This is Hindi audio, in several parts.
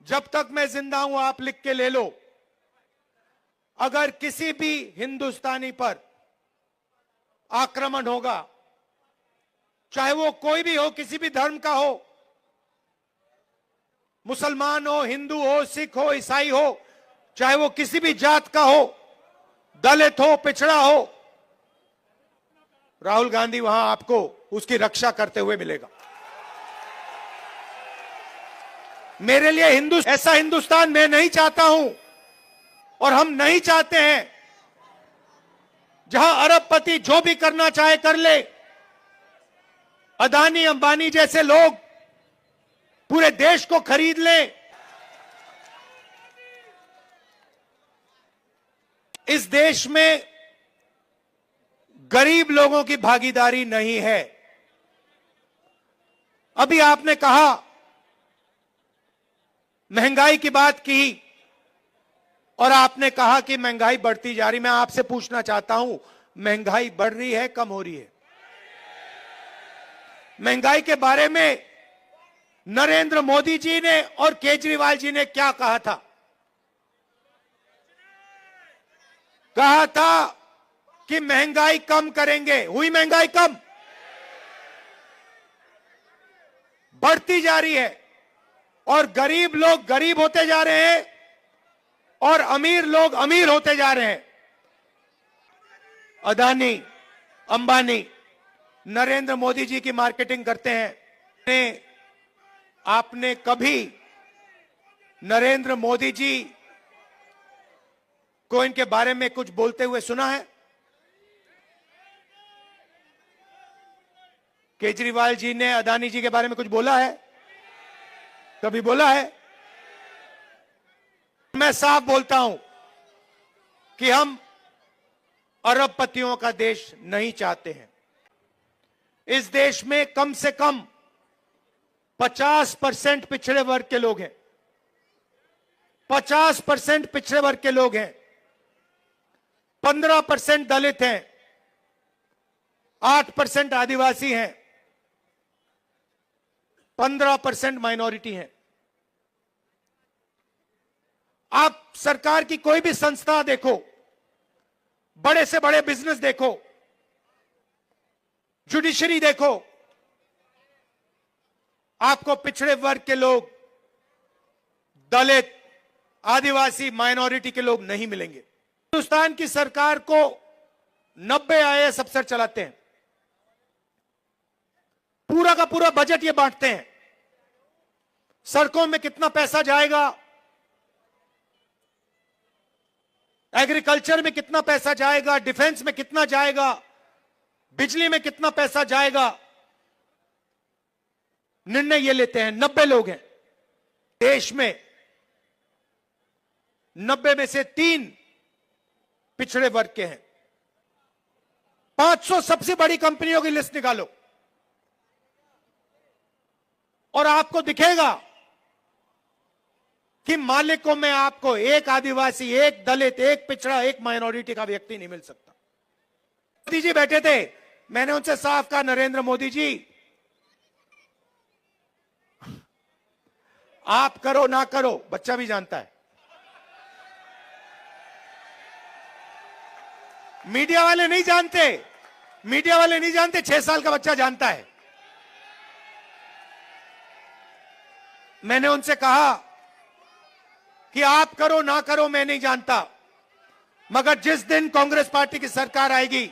जब तक मैं जिंदा हूं आप लिख के ले लो, अगर किसी भी हिंदुस्तानी पर आक्रमण होगा, चाहे वो कोई भी हो, किसी भी धर्म का हो, मुसलमान हो, हिंदू हो, सिख हो, ईसाई हो, चाहे वो किसी भी जात का हो, दलित हो, पिछड़ा हो, राहुल गांधी वहां आपको उसकी रक्षा करते हुए मिलेगा। मेरे लिए ऐसा हिंदुस्तान मैं नहीं चाहता हूं और हम नहीं चाहते हैं जहां अरबपति जो भी करना चाहे कर ले, अदानी अंबानी जैसे लोग पूरे देश को खरीद लें। इस देश में गरीब लोगों की भागीदारी नहीं है। अभी आपने कहा, महंगाई की बात की और आपने कहा कि महंगाई बढ़ती जा रही। मैं आपसे पूछना चाहता हूं, महंगाई बढ़ रही है, कम हो रही है? महंगाई के बारे में नरेंद्र मोदी जी ने और केजरीवाल जी ने क्या कहा था? कहा था कि महंगाई कम करेंगे। हुई महंगाई कम? बढ़ती जा रही है और गरीब लोग गरीब होते जा रहे हैं और अमीर लोग अमीर होते जा रहे हैं। अदानी अंबानी नरेंद्र मोदी जी की मार्केटिंग करते हैं। आपने कभी नरेंद्र मोदी जी को इनके बारे में कुछ बोलते हुए सुना है? केजरीवाल जी ने अदानी जी के बारे में कुछ बोला है? कभी बोला है? मैं साफ बोलता हूं कि हम अरबपतियों का देश नहीं चाहते हैं। इस देश में कम से कम 50% पिछड़े वर्ग के लोग हैं। 50% पिछड़े वर्ग के लोग हैं। 15% दलित हैं। 8% आदिवासी हैं। 15% माइनॉरिटी हैं। आप सरकार की कोई भी संस्था देखो, बड़े से बड़े बिजनेस देखो, जुडिशरी देखो, आपको पिछड़े वर्ग के लोग, दलित, आदिवासी, माइनॉरिटी के लोग नहीं मिलेंगे। हिंदुस्तान की सरकार को 90 आईएएस अफसर चलाते हैं। पूरा का पूरा बजट ये बांटते हैं। सड़कों में कितना पैसा जाएगा, एग्रीकल्चर में कितना पैसा जाएगा, डिफेंस में कितना जाएगा, बिजली में कितना पैसा जाएगा, निर्णय ये लेते हैं। 90 लोग हैं देश में। 90 में से 3 पिछड़े वर्ग के हैं। 500 सबसे बड़ी कंपनियों की लिस्ट निकालो और आपको दिखेगा कि मालिकों में आपको एक आदिवासी, एक दलित, एक पिछड़ा, एक माइनॉरिटी का व्यक्ति नहीं मिल सकता। मोदी जी बैठे थे, मैंने उनसे साफ कहा, नरेंद्र मोदी जी, आप करो ना करो, बच्चा भी जानता है। मीडिया वाले नहीं जानते, मीडिया वाले नहीं जानते, 6 साल का बच्चा जानता है। मैंने उनसे कहा कि आप करो ना करो मैं नहीं जानता, मगर जिस दिन कांग्रेस पार्टी की सरकार आएगी,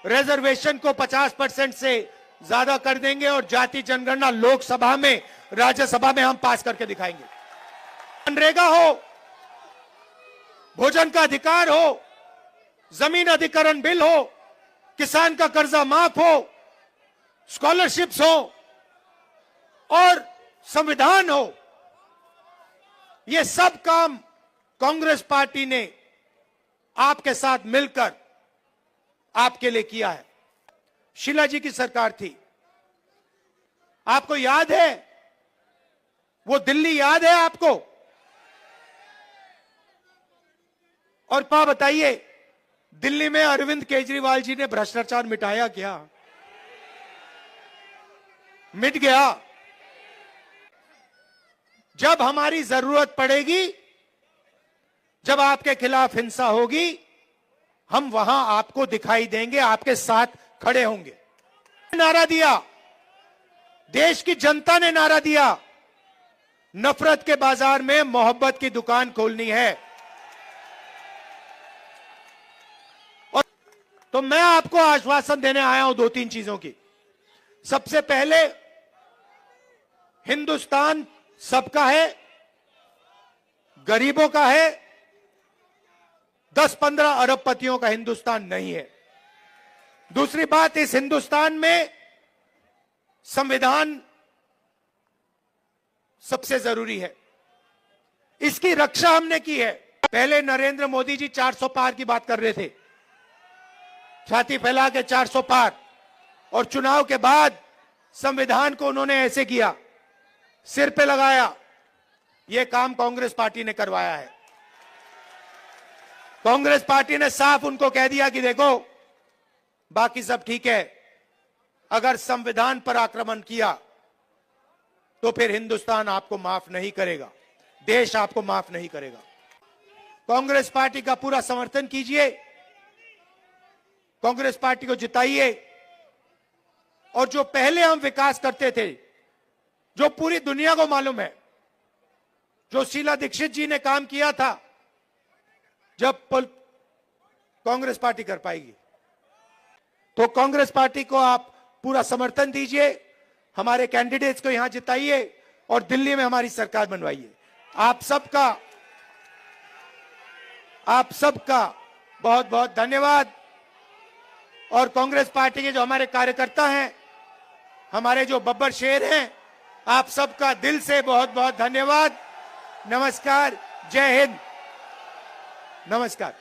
रिजर्वेशन को 50% से ज्यादा कर देंगे और जाति जनगणना लोकसभा में, राज्यसभा में हम पास करके दिखाएंगे। मनरेगा हो, भोजन का अधिकार हो, जमीन अधिग्रहण बिल हो, किसान का कर्जा माफ हो, स्कॉलरशिप्स हो और संविधान हो, ये सब काम कांग्रेस पार्टी ने आपके साथ मिलकर आपके लिए किया है। शीला जी की सरकार थी, आपको याद है? वो दिल्ली याद है आपको? और बताइए, दिल्ली में अरविंद केजरीवाल जी ने भ्रष्टाचार मिटाया क्या? मिट गया। जब हमारी जरूरत पड़ेगी, जब आपके खिलाफ हिंसा होगी, हम वहां आपको दिखाई देंगे, आपके साथ खड़े होंगे। नारा दिया, देश की जनता ने नारा दिया, नफरत के बाजार में मोहब्बत की दुकान खोलनी है। और तो मैं आपको आश्वासन देने आया हूं 2-3 चीजों की। सबसे पहले, हिंदुस्तान सबका है, गरीबों का है, 10-15 अरबपतियों का हिंदुस्तान नहीं है। दूसरी बात, इस हिंदुस्तान में संविधान सबसे जरूरी है, इसकी रक्षा हमने की है। पहले नरेंद्र मोदी जी 400 पार की बात कर रहे थे, छाती फैला के 400 पार, और चुनाव के बाद संविधान को उन्होंने ऐसे किया, सिर पे लगाया। यह काम कांग्रेस पार्टी ने करवाया है। कांग्रेस पार्टी ने साफ उनको कह दिया कि देखो, बाकी सब ठीक है, अगर संविधान पर आक्रमण किया तो फिर हिंदुस्तान आपको माफ नहीं करेगा, देश आपको माफ नहीं करेगा। कांग्रेस पार्टी का पूरा समर्थन कीजिए, कांग्रेस पार्टी को जिताइए, और जो पहले हम विकास करते थे, जो पूरी दुनिया को मालूम है, जो शीला दीक्षित जी ने काम किया था, जब कांग्रेस पार्टी कर पाएगी। तो कांग्रेस पार्टी को आप पूरा समर्थन दीजिए, हमारे कैंडिडेट्स को यहां जिताइए और दिल्ली में हमारी सरकार बनवाइए। आप सबका बहुत बहुत धन्यवाद। और कांग्रेस पार्टी के जो हमारे कार्यकर्ता हैं, हमारे जो बब्बर शेर हैं, आप सबका दिल से बहुत बहुत धन्यवाद। नमस्कार, जय हिंद, नमस्कार।